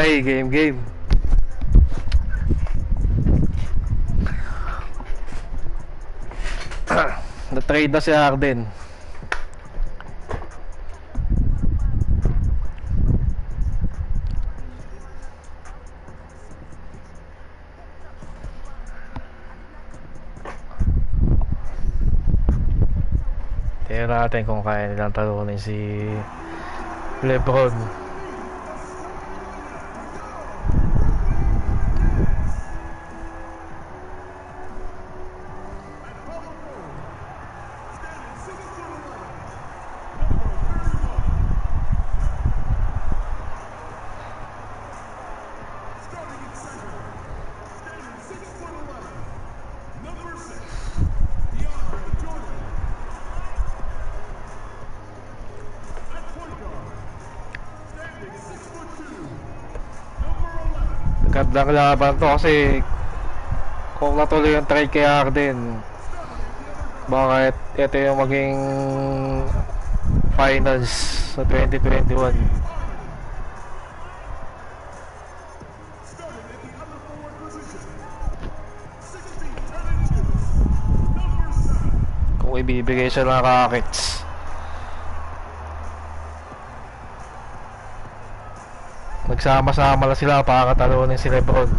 Okay, game. Na-trade na si Harden. Tingnan natin kung kaya nilang talunin si Lebron. Gandang laban to kasi kung natuloy yung trade kay Harden, bakit ito yung maging finals sa 2021. Kung ibibigay siya ng Rockets, nagsama-sama lang sila para talunin si Lebron.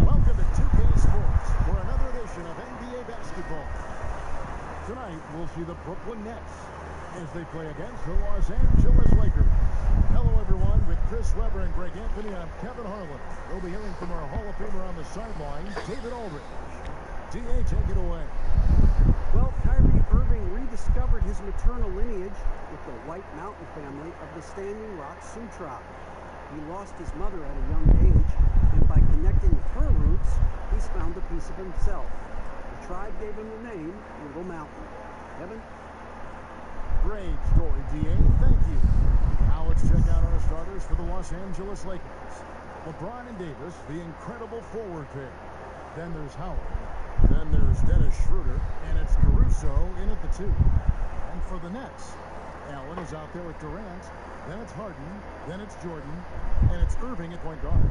Welcome to 2K Sports for another edition of NBA basketball. Tonight we'll see the Brooklyn Nets as they play against the Los Angeles Lakers. Hello everyone, with Chris Webber and Greg Anthony, I'm Kevin Harlan. We'll be hearing from our Hall of Famer on the sideline, David Aldridge. DA, take it away. Well, Kyrie Irving rediscovered his maternal lineage with the White Mountain family of the Standing Rock Sioux Tribe. He lost his mother at a young age, and by connecting with her roots, he's found a piece of himself. The tribe gave him the name Little Mountain. Kevin? Great story, DA. Thank you. Now let's check out our starters for the Los Angeles Lakers. LeBron and Davis, the incredible forward pair. Then there's Howard. Then there's Dennis Shroder, and it's Caruso in at the 2. And for the Nets, Allen is out there with Durant, then it's Harden, then it's Jordan, and it's Irving at point guard.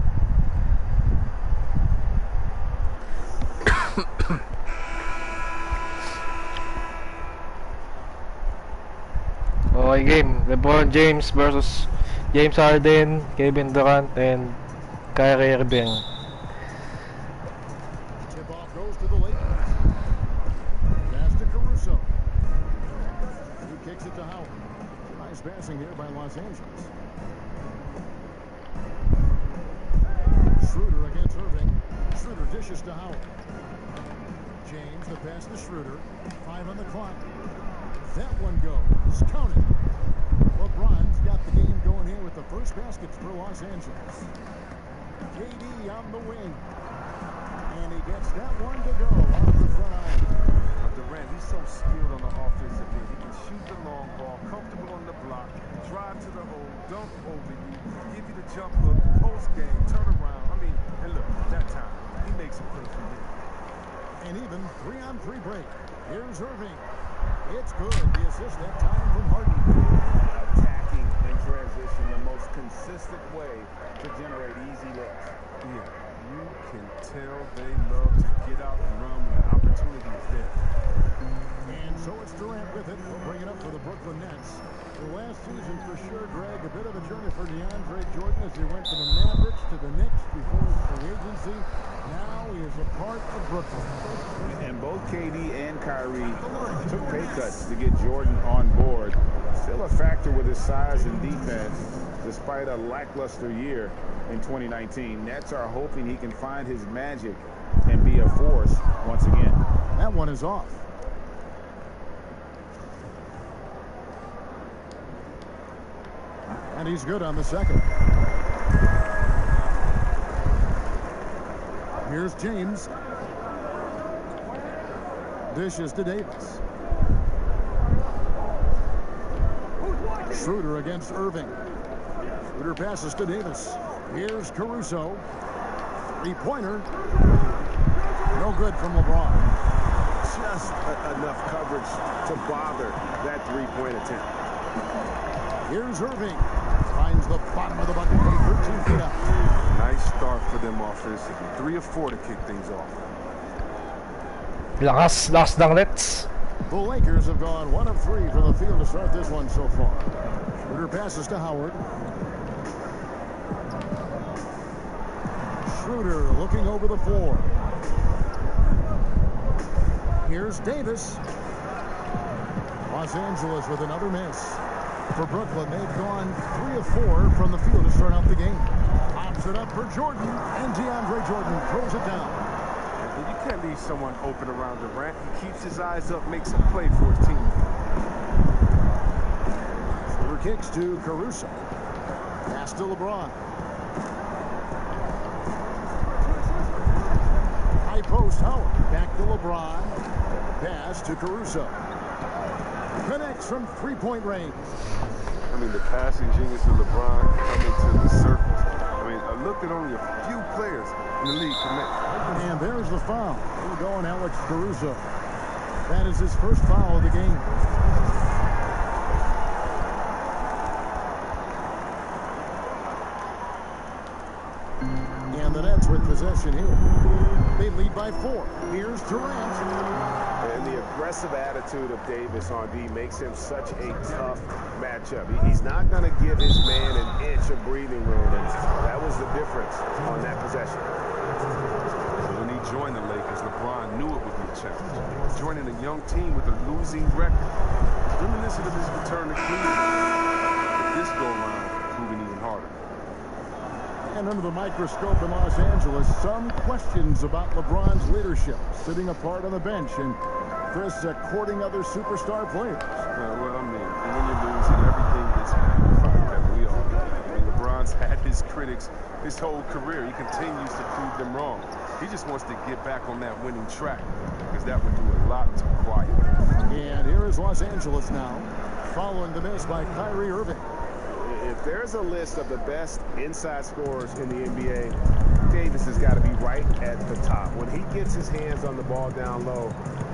Okay, game. LeBron James versus James Harden, Kevin Durant, and Kyrie Irving. Goes to the Lakers. Pass to Caruso. He kicks it to Howard. Nice passing here by Los Angeles. Shroder against Irving. Shroder dishes to Howard. James, the pass to Shroder. 5 on the clock. That one goes. Counted. LeBron's got the game going here with the first baskets for Los Angeles. KD on the wing. And he gets that one to go off the front iron. Durant, he's so skilled on the offensive end. He can shoot the long ball, comfortable on the block, drive to the hole, dunk over you, give you the jump hook, post game, turn around. I mean, and look, that time, he makes a play for you. And even 3-on-3 break. Here's Irving. It's good. The assist that time from Harden. Attacking in transition, the most consistent way to generate easy looks. Yeah. You can tell they love to get out and run when the opportunity is there. And so it's Durant with it. We'll bring it up for the Brooklyn Brooklyn Nets. The last season for sure, Greg, a bit of a journey for DeAndre Jordan as he went from the Mavericks to the Knicks before his free agency. Now he is a part of Brooklyn. And both KD and Kyrie took pay cuts to get Jordan on board. Still a factor with his size and defense, despite a lackluster year in 2019. Nets are hoping he can find his magic and be a force once again. That one is off. And he's good on the second. Here's James. Dishes to Davis. Shroder against Irving. Shroder passes to Davis. Here's Caruso. Three-pointer. No good from LeBron. Just enough coverage to bother that three-point attempt. Here's Irving. Finds the bottom of the bucket. 13 feet out. Nice start for them offensively. 3 or 4 to kick things off. Lakas ng Nets. The Lakers have gone 1 of 3 from the field to start this one so far. Shroder passes to Howard. Shroder looking over the floor. Here's Davis. Los Angeles with another miss. For Brooklyn, they've gone 3 of 4 from the field to start out the game. Pops it up for Jordan, and DeAndre Jordan throws it down. You can't leave someone open around Durant. He keeps his eyes up, makes a play for his team. Shroder kicks to Caruso. Pass to LeBron. High post, Howard. Back to LeBron. Pass to Caruso. Connects from three-point range. I mean, the passing genius of LeBron coming to the surface. I mean, I looked at only a few players in the league commit. And there's the foul. We're going Alex Caruso. That is his first foul of the game. And the Nets with possession here. They lead by 4. Here's Durant. And the aggressive attitude of Davis on D makes him such a tough matchup. He's not going to give his man an inch of breathing room, and that was the difference on that possession. When he joined the Lakers, LeBron knew it would be a challenge. Joining a young team with a losing record. Reminiscent of his return to Cleveland. But this go-around proving even harder. And under the microscope in Los Angeles, some questions about LeBron's leadership, sitting apart on the bench, and Chris courting other superstar players. Well, I mean, when you're losing, everything gets magnified. We all know. I mean, LeBron's had his critics his whole career. He continues to prove them wrong. He just wants to get back on that winning track, because that would do a lot to quiet him. And here is Los Angeles now, following the miss by Kyrie Irving. If there's a list of the best inside scorers in the NBA, Davis has got to be right at the top. When he gets his hands on the ball down low,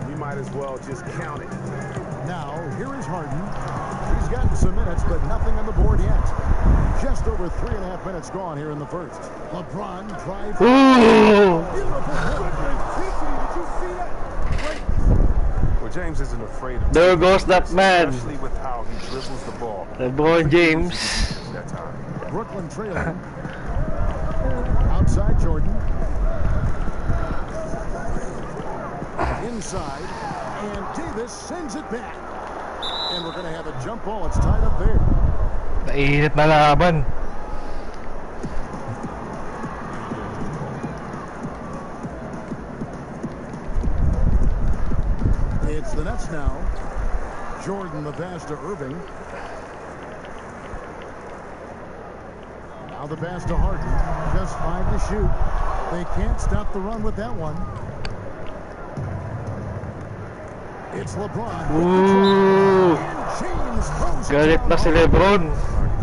you might as well just count it. Now, here is Harden. He's gotten some minutes, but nothing on the board yet. Just over 3.5 minutes gone here in the first. LeBron drives. Well, James isn't afraid of There goes that man. especially with how he dribbles the ball. LeBron James. That time. Brooklyn trailing. Outside Jordan. Inside. And Davis sends it back. And we're going to have a jump ball. It's tied up there. Mainit na laban. It's the Nets now. Jordan the pass to Irving. Now the pass to Harden. Just 5 to shoot. They can't stop the run with that one. It's LeBron. Ooh. James throws it Galit down na si hard. Lebron. I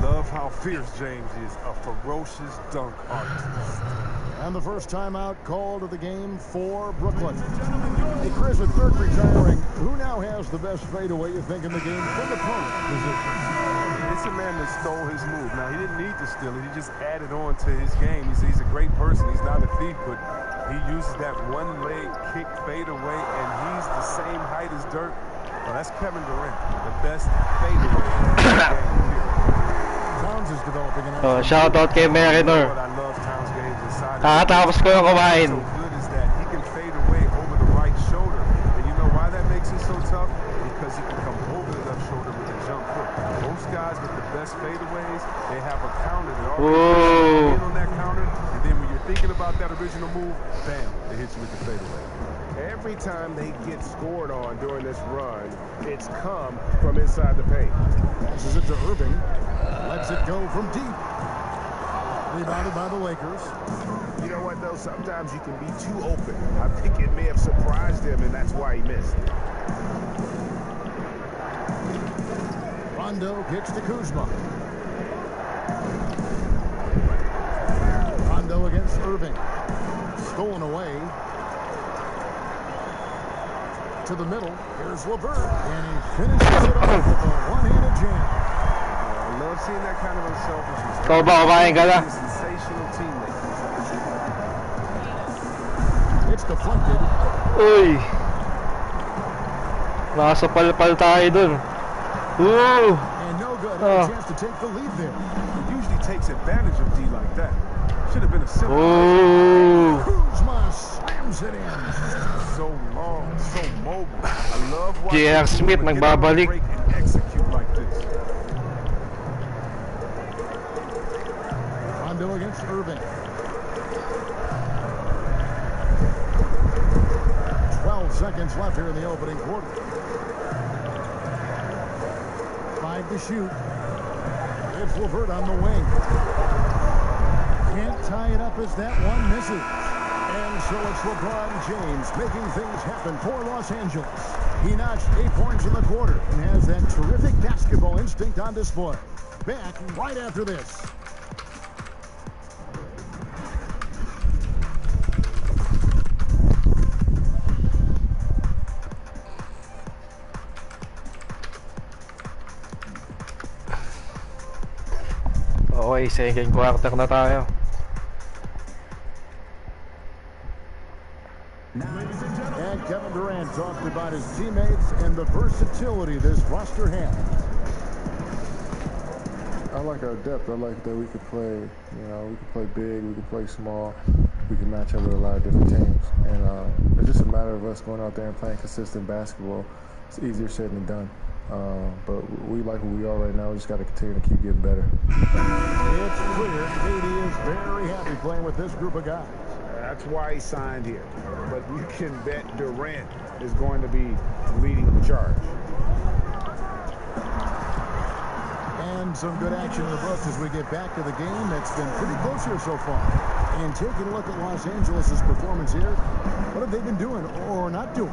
love how fierce James is, a ferocious dunk artist. And the first timeout called of the game for Brooklyn. Hey, Chris, with Dirk retiring, who now has the best fadeaway, you think, in the game from the point position? It's a man that stole his move. Now, he didn't need to steal it. He just added on to his game. He's a great person. He's not a thief, but he uses that one-leg kick fade away, and he's the same height as Dirk. Well, that's Kevin Durant, the best fadeaway in the game, period. Towns is developing an Oh, shoutout kay Marinor. What I love Towns games inside. Kakatapos ko yung kumain. So good is that he can fade away over the right shoulder. And you know why that makes it so tough? Because he can come over the left shoulder with a jump hook. Most guys with the best fadeaways, they have a counter that already in on that counter. And then when you're thinking about that original move, bam, they hit you with the fadeaway. Every time they get scored on during this run, it's come from inside the paint. Passes it to Irving. Lets it go from deep. Rebounded by the Lakers. You know what, though? Sometimes you can be too open. I think it may have surprised him, and that's why he missed. Rondo kicks to Kuzma. Rondo against Irving. Stolen away. To the middle. Here's LeVert. And he finishes it off with a one-handed jam. I love seeing that kind of unselfishness. Ikaw ba, kumain ka na? Sensational teammate. It's deflected. Uy! Nakasapal-pal tayo dun. Ooh! And no good. A chance to take the lead there. He usually takes advantage of D like that. Should have been a simple. Ooh! Kuzma slams it in. So long, so mobile. I love watching J.R. Smith him get on the nagbabalik. break and execute like this. Rondo against Irving. 12 seconds left here in the opening quarter. 5 to shoot. It's LeVert on the wing. Can't tie it up as that one misses. And so it's LeBron James making things happen for Los Angeles. He notched 8 points in the quarter and has that terrific basketball instinct on display. Back right after this. Okay, second quarter na tayo. And Kevin Durant talked about his teammates and the versatility this roster has. I like our depth. I like that we could play, you know, we could play big, we could play small, we can match up with a lot of different teams. And it's just a matter of us going out there and playing consistent basketball. It's easier said than done. But we like who we are right now. We just got to continue to keep getting better. It's clear KD is very happy playing with this group of guys. That's why he signed here. But you can bet Durant is going to be leading the charge. And some good action in the books as we get back to the game that's been pretty close here so far. And taking a look at Los Angeles' performance here, what have they been doing or not doing?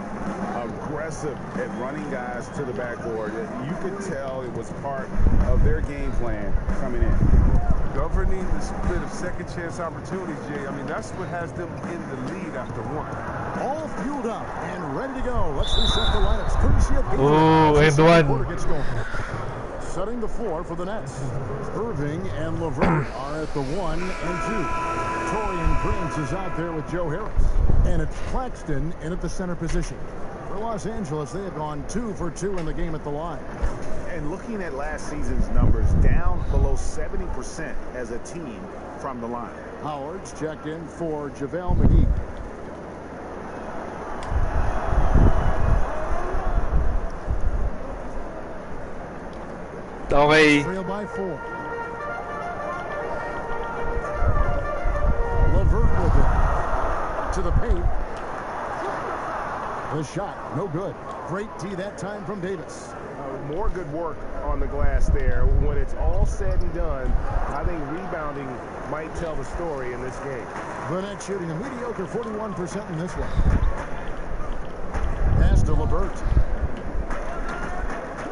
Aggressive at running guys to the backboard. You could tell it was part of their game plan coming in. Governing the split of second chance opportunities, Jay. I mean, that's what has them in the lead after one. All fueled up and ready to go. Let's reset the lineups. Courtesy of And one. gets going. Setting the floor for the Nets. Irving and LeVert are at the 1 and 2. Torian Prince is out there with Joe Harris. And it's Claxton in at the center position. For Los Angeles, they have gone 2 for 2 in the game at the line. And looking at last season's numbers, down below 70% as a team from the line. Howard's checked in for JaVale McGee. Okay. Trail by 4. LeVert with it. To the paint. The shot, no good. Great D that time from Davis. More good work on the glass there. When it's all said and done, I think rebounding might tell the story in this game. The Nets shooting a mediocre 41% in this one. Pass to LeVert.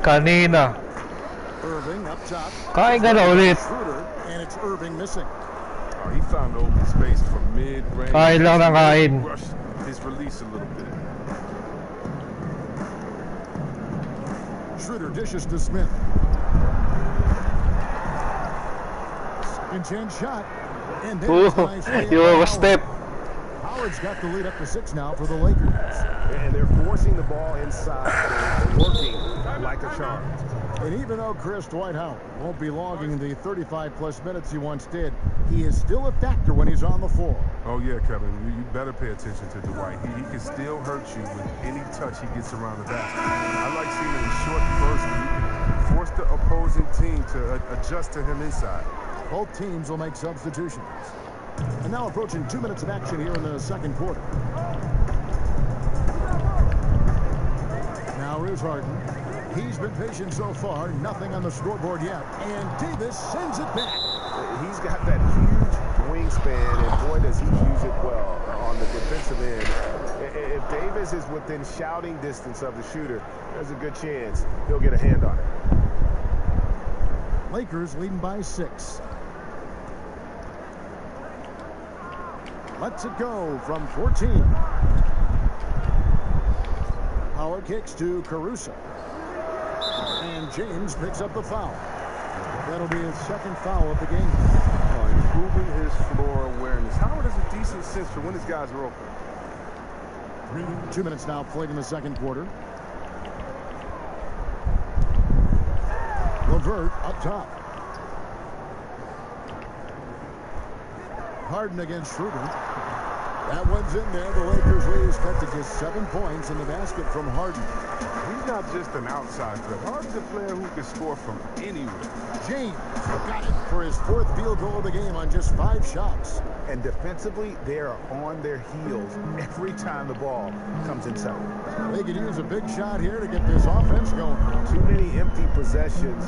Kanina. Irving up top. Kain ka na ulit. Shroder, and it's Irving missing. Oh, he found open space from mid-range. Kain lang ng kain. Rushed his release a little bit. Shroder dishes to Smith. Second chance shot. And there's a nice layup You by overstep. Howard's got the lead up to 6 now for the Lakers. And they're forcing the ball inside. working like a charm. And even though Chris Dwight Howard won't be logging the 35-plus minutes he once did, he is still a factor when he's on the floor. Oh, yeah, Kevin. You better pay attention to Dwight. He can still hurt you with any touch he gets around the basket. I like seeing him in short bursts where you can force the opposing team to adjust to him inside. Both teams will make substitutions. And now approaching 2 minutes of action here in the second quarter. Now here's Harden. He's been patient so far. Nothing on the scoreboard yet. And Davis sends it back. He's got that huge wingspan, and boy, does he use it well on the defensive end. If Davis is within shouting distance of the shooter, there's a good chance he'll get a hand on it. Lakers leading by 6. Lets it go from 14. Howard kicks to Caruso. And James picks up the foul. That'll be his second foul of the game. Improving his floor awareness. Howard has a decent sense for when his guys are open. 2 minutes now played in the second quarter. LeVert up top. Harden against Shroder. That one's in there. The Lakers lead is cut to just 7 points in the basket from Harden. He's not just an outside threat. Harden's a player who can score from anywhere. James got it for his 4th field goal of the game on just 5 shots. And defensively, they are on their heels every time the ball comes inside. They could use a big shot here to get this offense going. Too many empty possessions.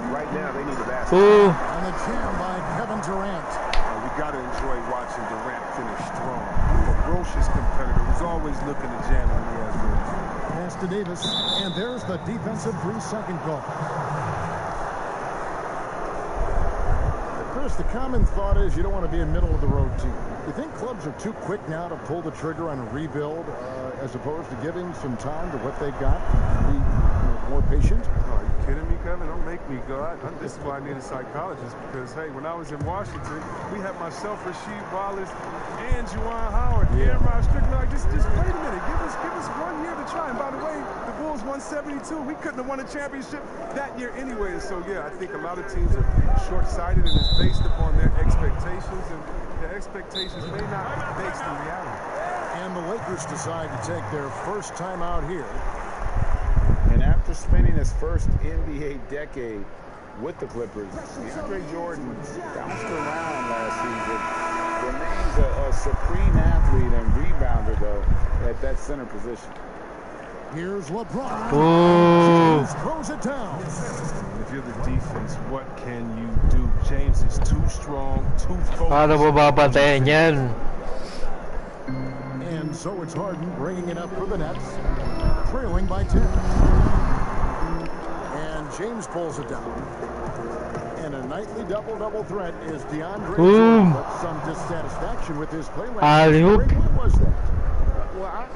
Right now, they need a basket. On the jam by Kevin Durant. We got to enjoy watching Durant finish strong. A ferocious competitor who's always looking to jam when he has room. Pass to Davis, and there's the defensive 3-second call. Chris, the common thought is you don't want to be a middle-of-the-road team. You think clubs are too quick now to pull the trigger on a rebuild as opposed to giving some time to what they've got? Be more patient? Are you kidding me, Kevin? Don't make me go. This is why I need a psychologist, because, hey, when I was in Washington, we had myself, Rasheed Wallace, and Juwan Howard, and Rod Strickland. Like, just wait a minute. Give us 1 year to try. And by the way, the Bulls won 72. We couldn't have won a championship that year anyway. So, yeah, I think a lot of teams are short-sighted, and it's based upon their expectations, and their expectations may not be based in reality. And the Lakers decide to take their first time out here. And after spending his first NBA decade with the Clippers, DeAndre Jordan bounced around last season. Remains a supreme athlete and rebounder, though, at that center position. Here's LeBron. James throws it down. If you're the defense, what can you do? James is too strong, too focused. Paano mo babantayan yan? And so it's Harden bringing it up for the Nets, trailing by 10. And James pulls it down. And a nightly double-double threat is DeAndre Jordan, but some dissatisfaction with his play last night. What was that? Well, I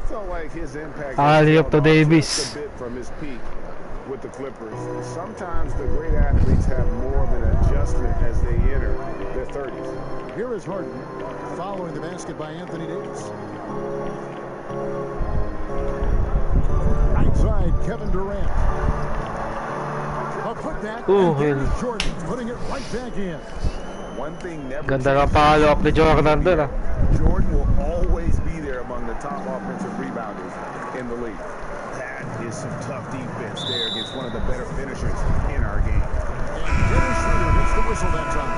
felt like his impact Alley-oop to Davis. just a bit from his peak with the Clippers. Sometimes the great athletes have more of an adjustment as they enter their 30s. Here is Harden following the basket by Anthony Davis. Outside, Kevin Durant. A putback, and Jordan putting it right back in. One thing never Ganda ng follow-up ni Jordan doon, Jordan will always be there among the top offensive rebounders in the league. That is some tough defense there against one of the better finishers in our game. And Dennis Shroder gets the whistle that time.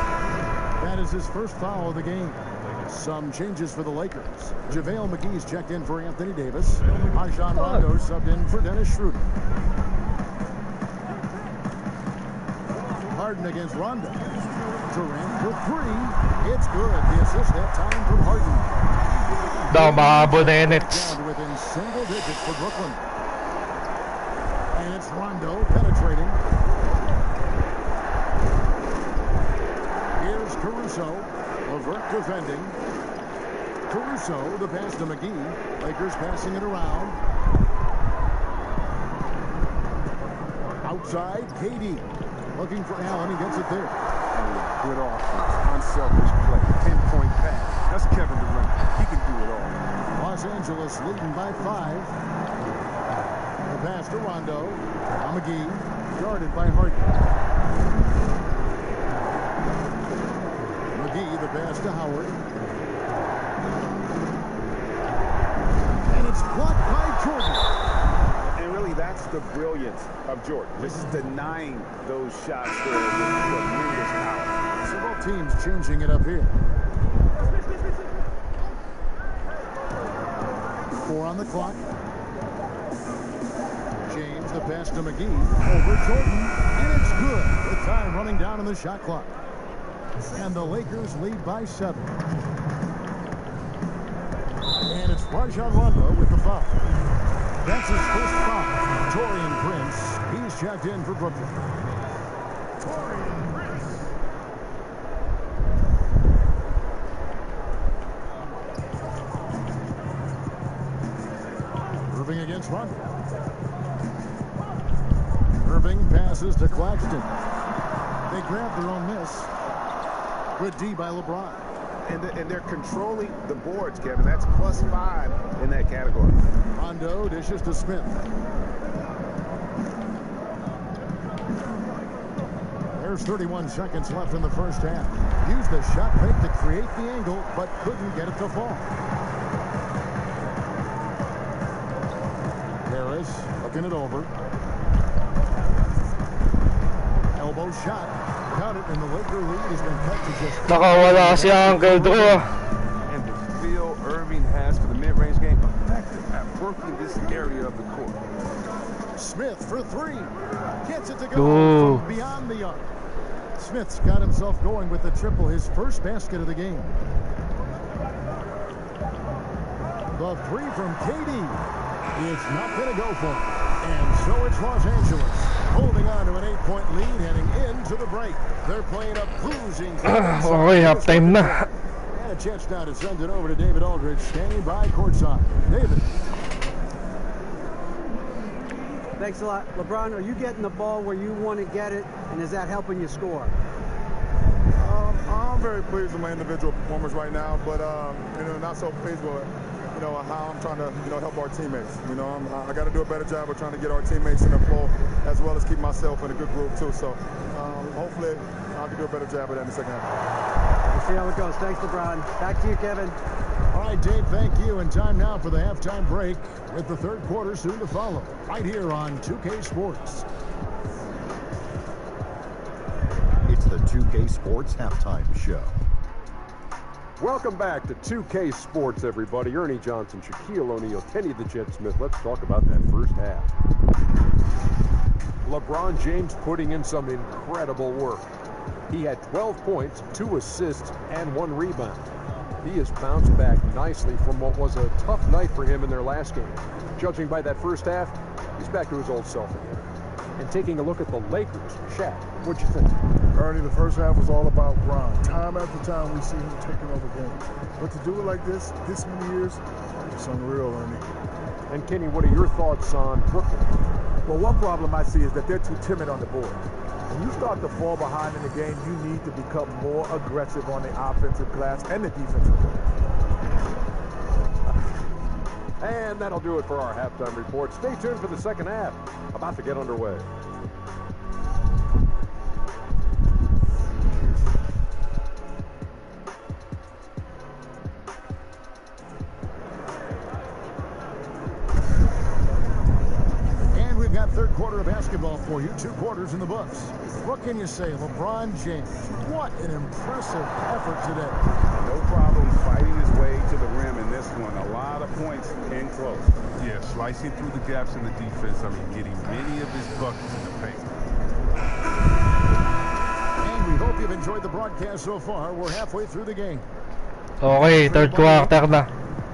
That is his first foul of the game. Some changes for the Lakers. JaVale McGee's checked in for Anthony Davis. Rajon Rondo subbed in for Dennis Shroder. Harden against Rondo. Durant for 3. It's good. The assist that time from Harden. Mahabol na yan, Nets. Down to within single digits for Brooklyn. And it's Rondo penetrating. Here's Caruso. LeVert defending. Caruso, the pass to McGee. Lakers passing it around. Outside, KD. Looking for Allen. He gets it there. Good offense, unselfish play, pinpoint pass. That's Kevin Durant. He can do it all. Los Angeles leading by 5. pass to Rondo. McGee, guarded by Harden. McGee, the pass to Howard. And it's blocked by Jordan. And really, that's the brilliance of Jordan. Just denying those shots there with tremendous power. So both teams changing it up here. 4 on the clock. James, the pass to McGee. Over Jordan. And it's good. With time running down on the shot clock. And the Lakers lead by 7. And it's Rajon Rondo with the foul. That's his first foul. Taurean Prince. He's checked in for Brooklyn. Taurean Prince. Irving against Rondo. Irving passes to Claxton. They grab their own miss. Good D by LeBron. And they're controlling the boards, Kevin. That's +5 in that category. Rondo dishes to Smith. There's 31 seconds left in the first half. Used the shot fake to create the angle, but couldn't get it to fall. Harris looking it over. Elbow shot. Count it, and the Laker lead has been cut to just... Nakawala si Uncle Drew. And the feel Irving has for the mid-range game, effective at working this area of the court. Smith for 3. Gets it to go from beyond the arc. Smith's got himself going with the triple, his first basket of the game. The 3 from KD. It's not going to go for him. And so it's Los Angeles holding on to an 8-point lead heading into the break. They're playing a bruising. Okay, halftime na. And a chance now to send it over to David Aldridge, standing by courtside. David. Thanks a lot. LeBron, are you getting the ball where you want to get it, and is that helping you score? I'm very pleased with my individual performance right now, but not so pleased with how I'm trying to help our teammates. I got to do a better job of trying to get our teammates in the flow, as well as keep myself in a good group too. So hopefully I can do a better job of that in the second half. We'll see how it goes. Thanks, LeBron. Back to you, Kevin. All right, Dave, thank you. And time now for the halftime break, with the third quarter soon to follow, right here on 2K Sports. It's the 2K Sports Halftime Show. Welcome back to 2K Sports, everybody. Ernie Johnson, Shaquille O'Neal, Kenny the Jet Smith. Let's talk about that first half. LeBron James putting in some incredible work. He had 12 points, 2 assists, and 1 rebound. He has bounced back nicely from what was a tough night for him in their last game. Judging by that first half, he's back to his old self again. And taking a look at the Lakers, Shaq, what'd you think? Ernie, the first half was all about Bron. Time after time, we see him taking over games. But to do it like this many years, it's unreal, Ernie. And Kenny, what are your thoughts on Brooklyn? Well, one problem I see is that they're too timid on the board. When you start to fall behind in the game, you need to become more aggressive on the offensive glass and the defensive glass. And that'll do it for our halftime report. Stay tuned for the second half. About to get underway. And we've got third quarter of basketball for you. 2 quarters in the books. What can you say? LeBron James, what an impressive effort today. No problem fighting his way to the rim in this one. A lot of points in close. Yeah, slicing through the gaps in the defense. I mean, getting many of his buckets in the paint. And we hope you've enjoyed the broadcast so far. We're halfway through the game. Okay, third quarter na.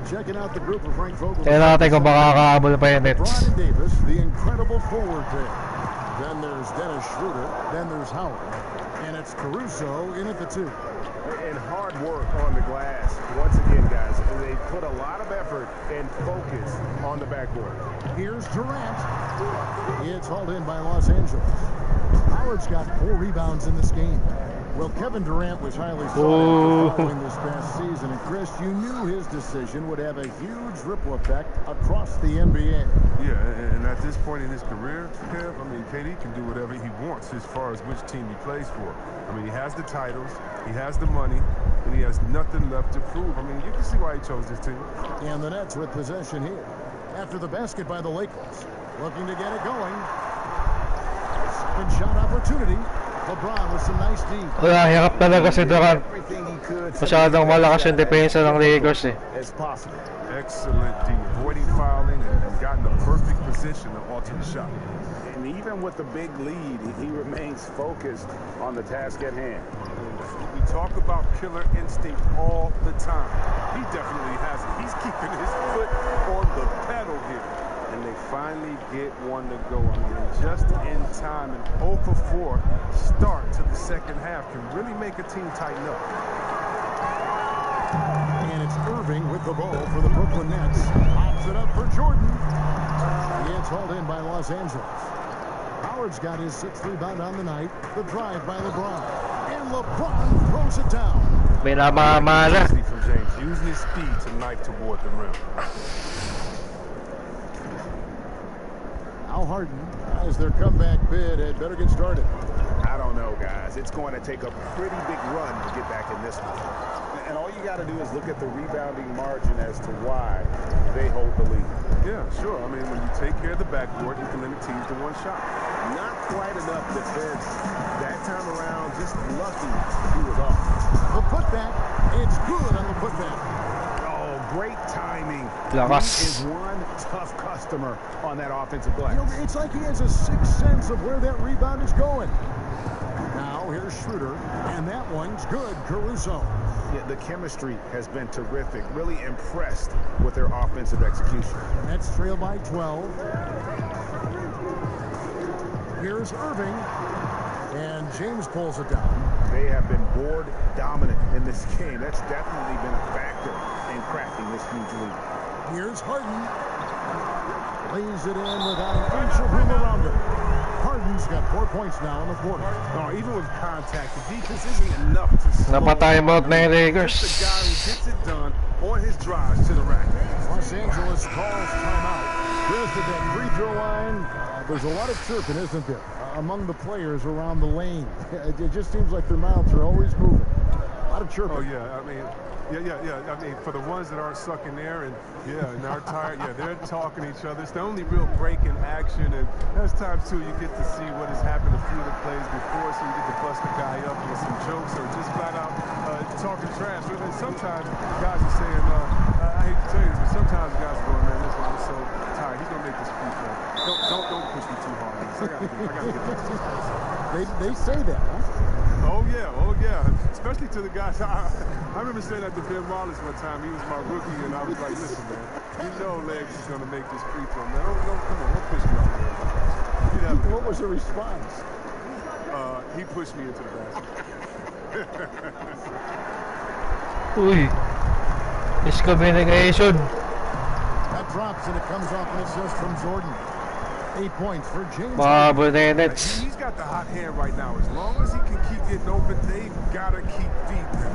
Checking out the group of Frank Vogel. Tingnan natin kung makakaabol pa yung Nets. LeBron and Davis, the incredible forward pair. Then there's Dennis Shroder. Then there's Howard. And it's Caruso in at the 2. And hard work on the glass. Once again, guys, they put a lot of effort and focus on the backboard. Here's Durant. It's hauled in by Los Angeles. Howard's got 4 rebounds in this game. Well, Kevin Durant was highly sought after following this past season. And Chris, you knew his decision would have a huge ripple effect across the NBA. Yeah, and at this point in his career, Kev, I mean, KD can do whatever he wants as far as which team he plays for. I mean, he has the titles, he has the money, and he has nothing left to prove. I mean, you can see why he chose this team. And the Nets with possession here. After the basket by the Lakers. Looking to get it going. Second shot opportunity. Lebron with some nice D. Wala, hirap talaga si Durant. Masyadong malakas yung depensa ng Lakers eh. Excellent D, avoiding fouling and gotten the perfect position to alter the shot. And even with the big lead, he remains focused on the task at hand. We talk about killer instinct all the time. He definitely has it. He's keeping his foot on the pedal here. And they finally get one to go. I mean, just in time. And 0 for 4 start to the second half can really make a team tighten up. And it's Irving with the ball for the Brooklyn Nets. Pops it up for Jordan. It's hauled in by Los Angeles. Howard's got his 6th rebound on the night. The drive by LeBron. And LeBron throws it down. May namamala. From James, using his speed to knife toward the rim. Now Harden has their comeback bid. It better get started. I don't know, guys. It's going to take a pretty big run to get back in this one. And all you got to do is look at the rebounding margin as to why they hold the lead. Yeah, sure. I mean, when you take care of the backboard, you can limit teams to one shot. Not quite enough defense that time around. Just lucky he was off. The putback. It's good on the putback. Oh, great timing. Lakas. He is one tough customer on that offensive glass. You know, it's like he has a sixth sense of where that rebound is going. Now here's Shroder, and that one's good. Caruso. Yeah, the chemistry has been terrific. Really impressed with their offensive execution. Nets trail by 12. Here's Irving, and James pulls it down. They have been board dominant in this game. That's definitely been a factor in cracking this huge lead. Here's Harden. Lays it in without an inch of room around him. Harden's got 4 points now in the quarter. No, even with contact, the defense isn't enough to slow Napatime out na yung Lakers. Just the guy who gets it done on his drives to the rack. Los Angeles calls timeout. Chris at that free throw line. There's a lot of chirping, isn't there, among the players around the lane. It just seems like their mouths are always moving. A lot of chirping. Oh, yeah. I mean, yeah. I mean, for the ones that aren't sucking there and are tired, they're talking to each other. It's the only real break in action. And there's times, too, you get to see what has happened a few of the plays before, so you get to bust the guy up with some jokes or just flat out talking trash. And sometimes guys are saying, I hate to tell you this, but sometimes guys are going, man, listen, I'm so tired. He's going to make this free throw. Don't push me too hard. I got to get back to this. They say that, huh? Oh, yeah. Especially to the guys. I remember saying that to Ben Wallace one time. He was my rookie, and I was like, listen, man, you know Legs is going to make this free throw, man. Don't push me out there. What was the response? He pushed me into the basket. Uy. Miscommunication. That drops, and it comes off an assist from Jordan. 8 points for James. Nets. He's got the hot hand right now. As long as he can keep getting open, they've got to keep feeding him.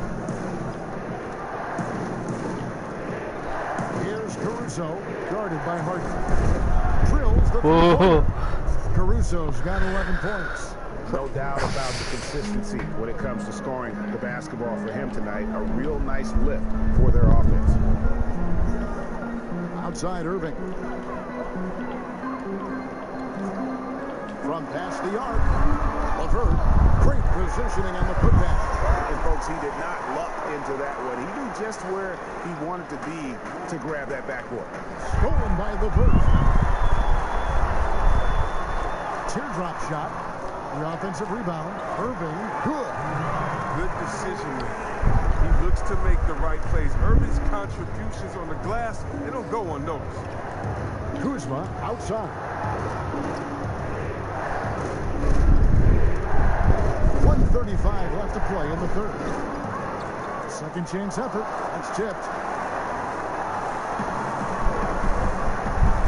Here's Caruso, guarded by Harden. Drills the three-pointer. Caruso's got 11 points. No doubt about the consistency when it comes to scoring the basketball for him tonight. A real nice lift for their offense. Outside Irving. From past the arc. LeVert. Great positioning on the putback. And folks, he did not luck into that one. He knew just where he wanted to be to grab that backboard. Stolen by LeVert. Teardrop shot. The offensive rebound. Irving. Good decision making. He looks to make the right plays. Irving's contributions on the glass, they don't go unnoticed. Kuzma outside. 1:35 left to play in the third. Second chance effort. That's tipped.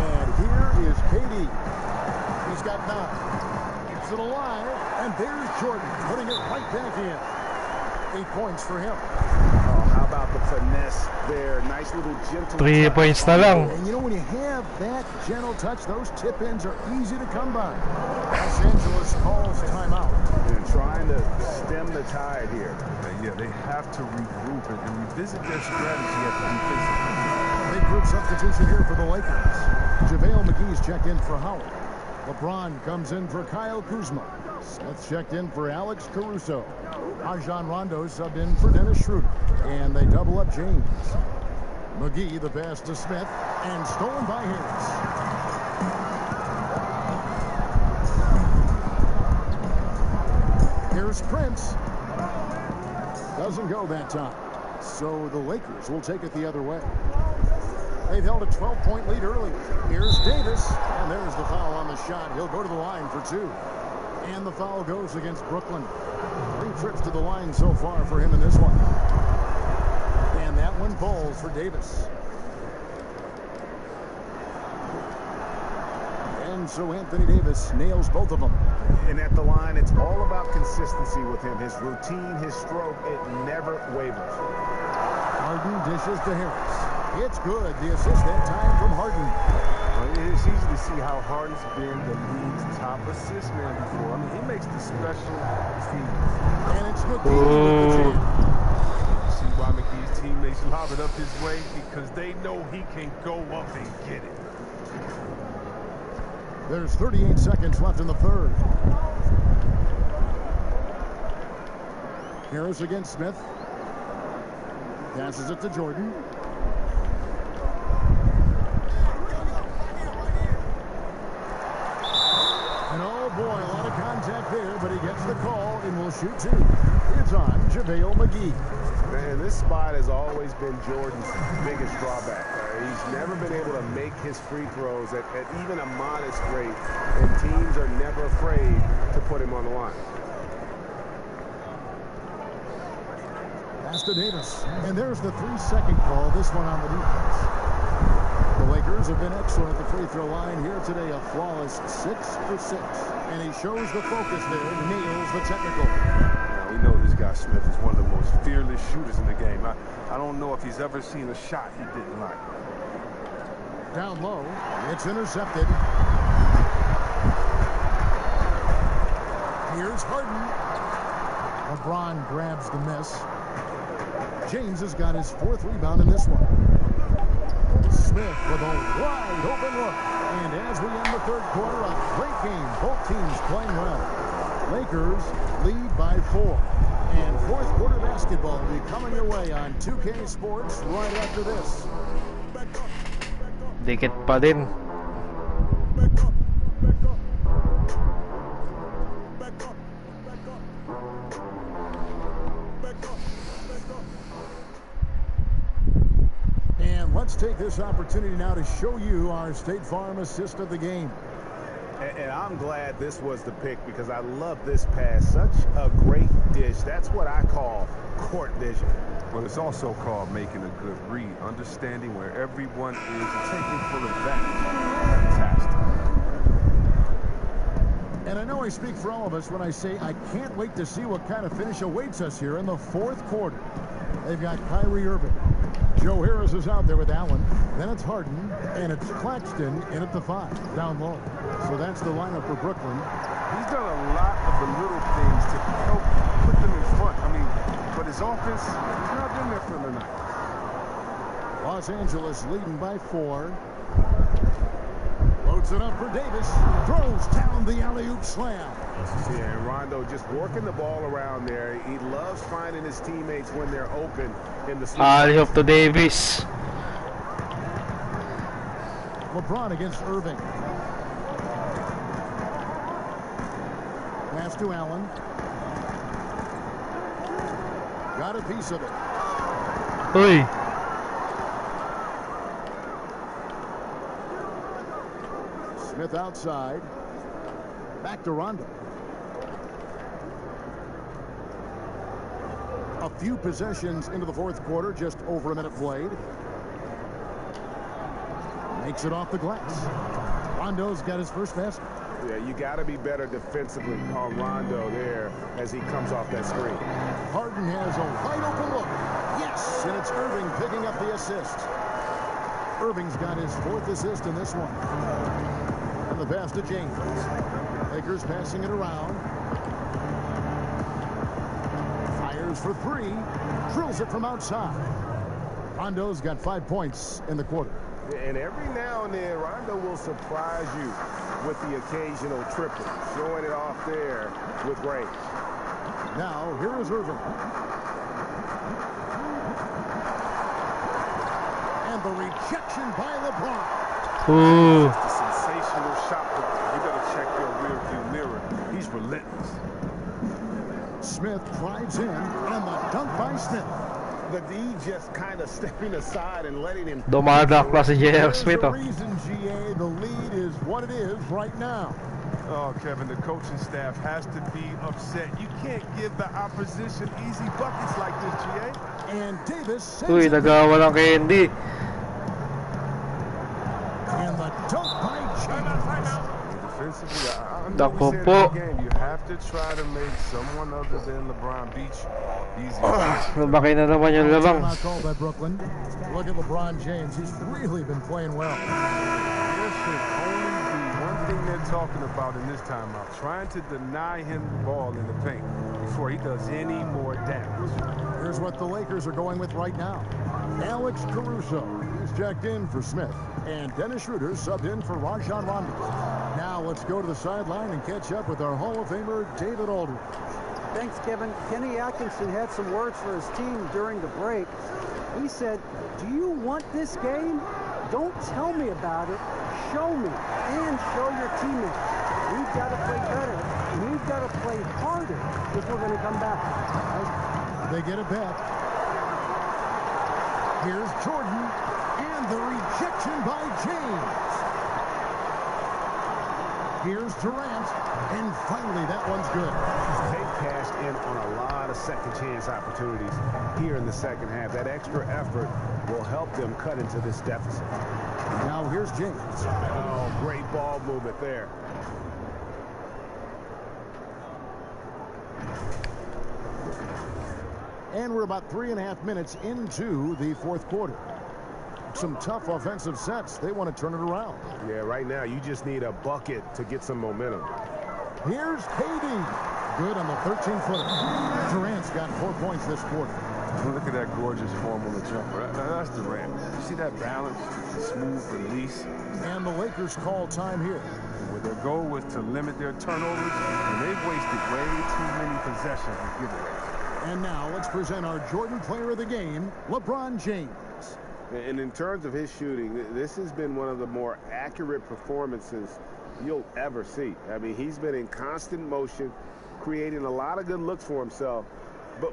And here is KD. He's got 9. Keeps it alive. And there's Jordan putting it right back in. 8 points for him. Oh, how about the finesse there? Nice little gentle 3 touch. points na lang. And you know, when you have that gentle touch, those tip-ins are easy to come by. Los Angeles calls timeout. They're trying to stem the tide here. Yeah, they have to regroup and revisit their strategy at the defensive end. Big group substitution here for the Lakers. JaVale McGee's checked in for Howard. LeBron comes in for Kyle Kuzma. Smith checked in for Alex Caruso. Rajon Rondo subbed in for Dennis Shroder. And they double up James. McGee the pass to Smith and stolen by Harris. Here's Prince. Doesn't go that time. So the Lakers will take it the other way. They've held a 12-point lead early. Here's Davis, and there's the foul on the shot. He'll go to the line for 2. And the foul goes against Brooklyn. 3 trips to the line so far for him in this one. And that one falls for Davis. And so Anthony Davis nails both of them. And at the line, it's all about consistency with him. His routine, his stroke, it never wavers. Harden dishes to Harris. It's good. The assist that time from Harden. Well, it's easy to see how Harden's been the league's top assist man before. I mean, he makes the special feeds. And it's McGee with the jam. You see why McGee's teammates lob it up his way? Because they know he can go up and get it. There's 38 seconds left in the third. Harris against Smith. Passes it to Jordan. And oh boy, a lot of contact there, but he gets the call and will shoot 2. It's on JaVale McGee. Man, this spot has always been Jordan's biggest drawback. He's never been able to make his free throws at even a modest rate, and teams are never afraid to put him on the line. Pass to Davis. And there's the 3-second call, this one on the defense. The Lakers have been excellent at the free throw line here today, a flawless 6 for 6. And he shows the focus there, nails the technical. We know this guy Smith is one of the most fearless shooters in the game. I don't know if he's ever seen a shot he didn't like. Down low, it's intercepted. Here's Harden. LeBron grabs the miss. James has got his 4th rebound in this one. Smith with a wide open look. And as we end the third quarter, a great game. Both teams playing well. Lakers lead by 4. And fourth quarter basketball will be coming your way on 2K Sports right after this. Dikit pa din. And let's take this opportunity now to show you our State Farm assist of the game. And I'm glad this was the pick because I love this pass. Such a great dish. That's what I call court vision. Well, it's also called making a good read, understanding where everyone is and taking full advantage. Fantastic. And I know I speak for all of us when I say I can't wait to see what kind of finish awaits us here in the fourth quarter. They've got Kyrie Irving. Joe Harris is out there with Allen. Then it's Harden, and it's Claxton in at the 5, down low. So that's the lineup for Brooklyn. He's done a lot of the little things to help put them in front. I mean, but his offense, he's not been there for him tonight. Los Angeles leading by 4. Loads it up for Davis. Throws down the alley-oop slam. Yeah, and Rondo just working the ball around there. He loves finding his teammates when they're open in the Alley-oop to Davis. LeBron against Irving. Pass to Allen. Got a piece of it. Uy. Smith outside. Back to Rondo. A few possessions into the fourth quarter, just over a minute played. Makes it off the glass. Rondo's got his first basket. Yeah, you got to be better defensively on Rondo there as he comes off that screen. Harden has a wide open look. Yes, and it's Irving picking up the assist. Irving's got his 4th assist in this one. And the pass to James. Lakers passing it around. Fires for 3. Drills it from outside. Rondo's got 5 points in the quarter. And every now and then, Rondo will surprise you with the occasional triple, showing it off there with Ray. Now, here is Irving. And the rejection by LeBron. Ooh. Just a sensational shot blocker. You better check your rearview mirror. He's relentless. Smith drives in, and the dunk by Smith. The D just kind of stepping aside and letting him. Dumadak pa si J.R. Smith. There's a reason, GA, the lead is what it is right now. Oh, Kevin, the coaching staff has to be upset. You can't give the opposition easy buckets like this, GA. And Davis sends Uy, it. nagawa lang kay Andy. And the dunk by James. Defensively, I know Dako we said po. in the game, you have to try to make someone other than LeBron beat you easy. Lumaki na naman yung labang. Not called by Brooklyn. Look at LeBron James. He's really been playing well. There should only be one thing they're talking about in this timeout, trying to deny him the ball in the paint before he does any more damage. Here's what the Lakers are going with right now. Alex Caruso is checked in for Smith. And Dennis Shroder subbed in for Rajon Rondo. Now let's go to the sideline and catch up with our Hall of Famer, David Aldridge. Thanks, Kevin. Kenny Atkinson had some words for his team during the break. He said, "Do you want this game? Don't tell me about it. Show me and show your teammates. We've got to play better. We've got to play harder if we're going to come back." They get it back. Here's Jordan, and the rejection by James. Here's Durant, and finally that one's good. They cashed in on a lot of second chance opportunities here in the second half. That extra effort will help them cut into this deficit. Now here's James. Oh, great ball movement there. And we're about 3.5 minutes into the 4th quarter. Some tough offensive sets. They want to turn it around. Yeah, right now you just need a bucket to get some momentum. Here's KD. Good on the 13-footer. Durant's got 4 points this quarter. Look at that gorgeous form on the jumper. That's Durant. You see that balance, smooth release? And the Lakers call time here. Where their goal was to limit their turnovers, and they've wasted way too many possessions with giveaways. And now let's present our Jordan Player of the Game, LeBron James. And in terms of his shooting, this has been one of the more accurate performances you'll ever see. I mean, he's been in constant motion, creating a lot of good looks for himself.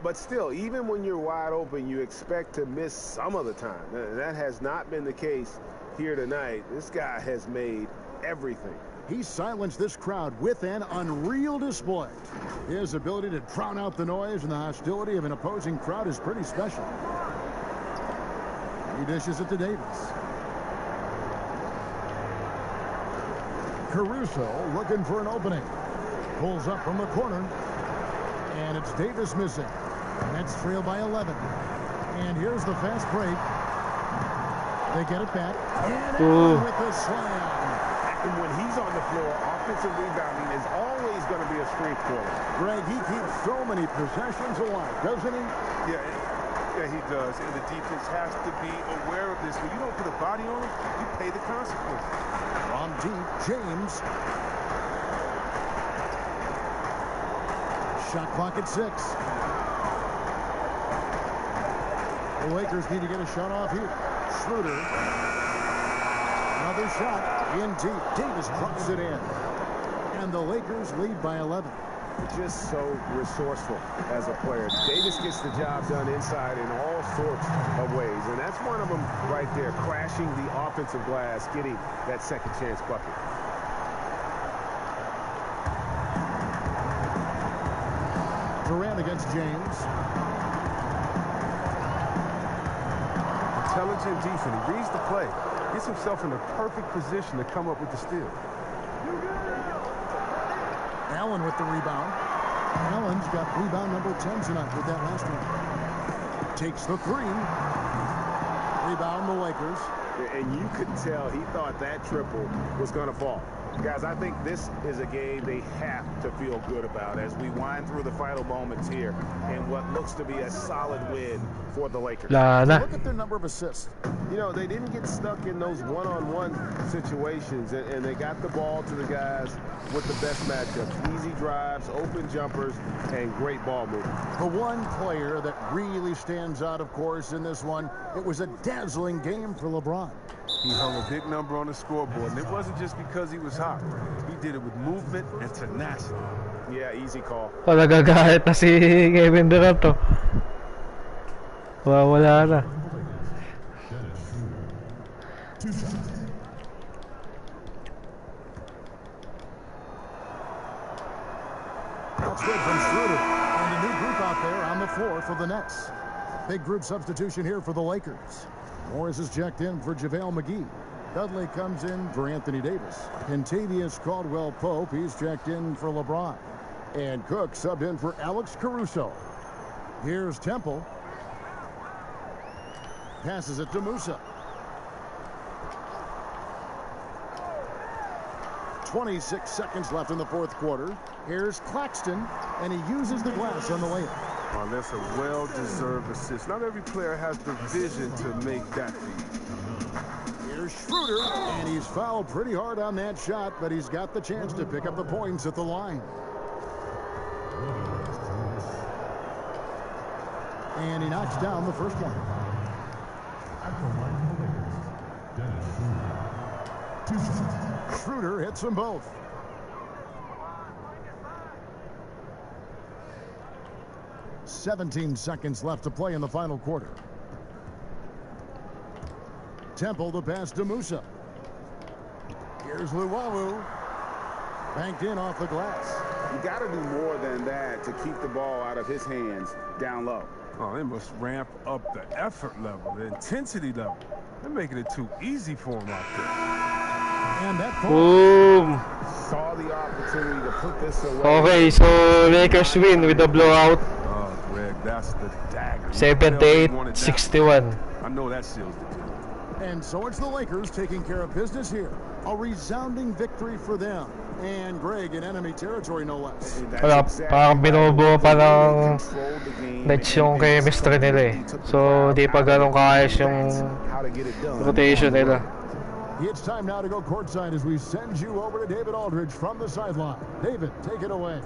But still, even when you're wide open, you expect to miss some of the time. That has not been the case here tonight. This guy has made everything. He silenced this crowd with an unreal display. His ability to drown out the noise and the hostility of an opposing crowd is pretty special. He dishes it to Davis. Caruso looking for an opening. Pulls up from the corner. And it's Davis missing. Nets trail by 11. And here's the fast break. They get it back. And Allen with the slam. And when he's on the floor, offensive rebounding is always going to be a strength for him. Greg, he keeps so many possessions alive, doesn't he? Yeah, he does. And the defense has to be aware of this. When you don't put a body on him, you pay the consequences. From deep, James. Shot clock at 6. The Lakers need to get a shot off here. Shroder. Another shot in deep. Davis drops it in. And the Lakers lead by 11. Just so resourceful as a player. Davis gets the job done inside in all sorts of ways. And that's one of them right there, crashing the offensive glass, getting that second chance bucket. Durant against James. Intelligent defense. He reads the play. Gets himself in the perfect position to come up with the steal. Allen with the rebound. Allen's got rebound number 10 tonight with that last one. Takes the three. Rebound the Lakers. And you could tell he thought that triple was going to fall. Guys, I think this is a game they have to feel good about as we wind through the final moments here in what looks to be a solid win for the Lakers. Look at their number of assists. You know, they didn't get stuck in those one-on-one situations, and they got the ball to the guys with the best matchups. Easy drives, open jumpers, and great ball movement. The one player that really stands out, of course, in this one, it was a dazzling game for LeBron. He hung a big number on the scoreboard, and it wasn't just because he was hot. He did it with movement and tenacity. Yeah, easy call. Nagagalit na si Kevin Durant to. Wala na. That's good from Shroder. And a new group out there on the floor for the Nets. Big group substitution here for the Lakers. Morris is checked in for JaVale McGee. Dudley comes in for Anthony Davis. Kentavious Caldwell-Pope, he's checked in for LeBron. And Cook subbed in for Alex Caruso. Here's Temple. Passes it to Musa. 26 seconds left in the fourth quarter. Here's Claxton, and he uses the glass on the layup. Oh, that's a well-deserved assist. Not every player has the vision to make that feed. Here's Shroder, and he's fouled pretty hard on that shot, but he's got the chance to pick up the points at the line. And he knocks down the first one. Shroder hits them both. "17 seconds left to play in the final quarter. Temple to pass to Musa. Here's Luwawu. Banked in off the glass. You got to do more than that to keep the ball out of his hands down low. Oh, they must ramp up the effort level, the intensity level. They're making it too easy for him out there. And that Boom! Saw the opportunity to put this away. Okay, so Lakers win with the blowout. Oh, Greg, that's the dagger. 78-61. I know that seals the deal. And so it's the Lakers taking care of business here. A resounding victory for them. And Greg in enemy territory, no less. Parang binubuo pa ng Nets yung chemistry nila eh. So, di pa ganun kaayos yung rotation nila. It's time now to go courtside as we send you over to David Aldridge from the sideline. David, take it away.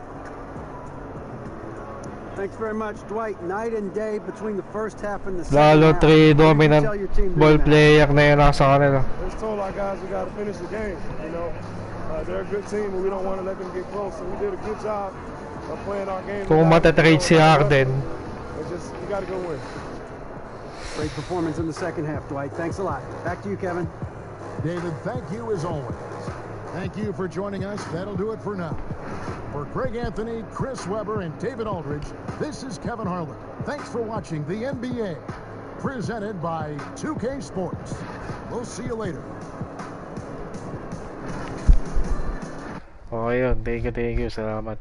Thanks very much, Dwight. Night and day between the first half and the second Lalo half. 3 dominant ball player na yun nasa kanila. Just told our guys we got to finish the game. You know, they're a good team, but we don't want to let them get close. So we did a good job of playing our game. Kung matatrade si Harden. It's just, you got to go win. Great performance in the second half, Dwight. Thanks a lot. Back to you, Kevin. David, thank you as always. Thank you for joining us. That'll do it for now. For Greg Anthony, Chris Webber, and David Aldridge, this is Kevin Harlan. Thanks for watching the NBA, presented by 2K Sports. We'll see you later. Okay yun. Thank you. Salamat.